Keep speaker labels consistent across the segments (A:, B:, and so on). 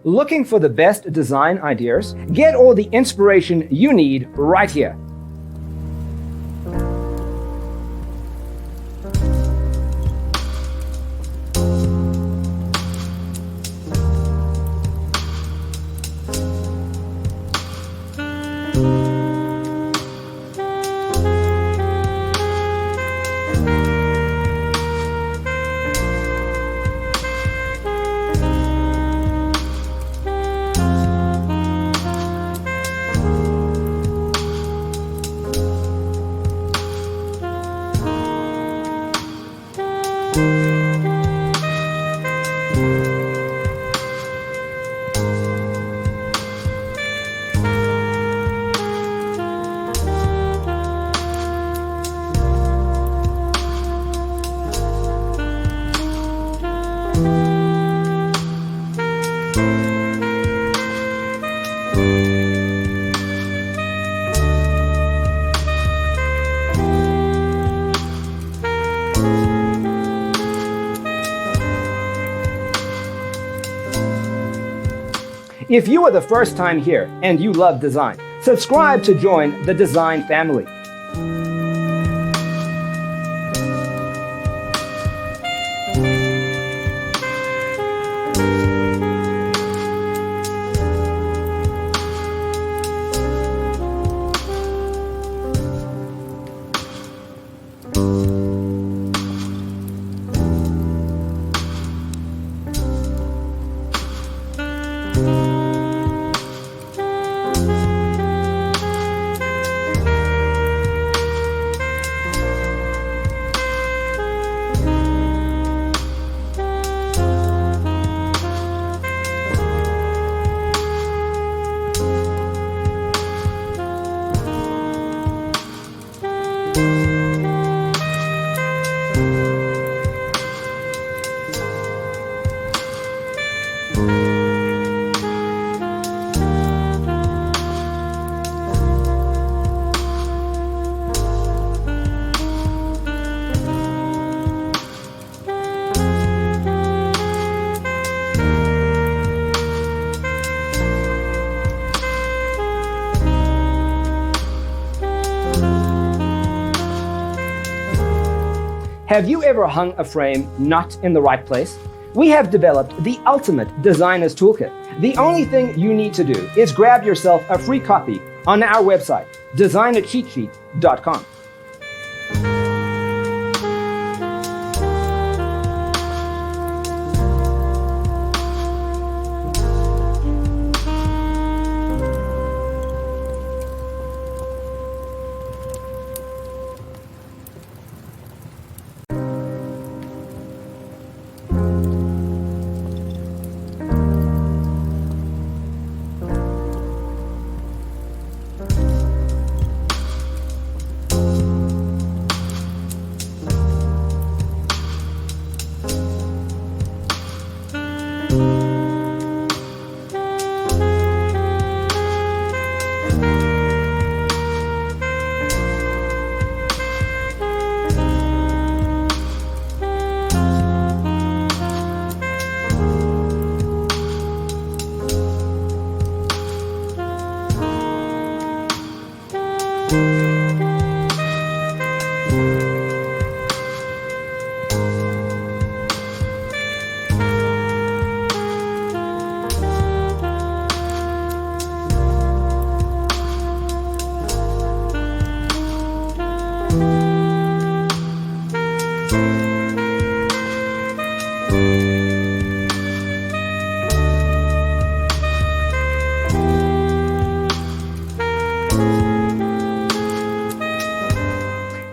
A: Looking for the best design ideas? Get all the inspiration you need right here. If you are the first time here and you love design, subscribe to join the design family. Have you ever hung a frame not in the right place? We have developed the ultimate designer's toolkit. The only thing you need to do is grab yourself a free copy on our website, designercheatsheet.com.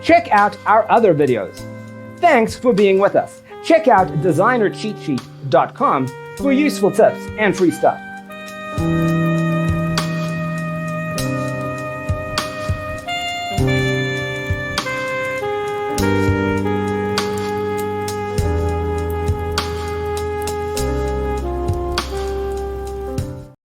A: Check out our other videos. Thanks for being with us. Check out designercheatsheet.com for useful tips and free stuff.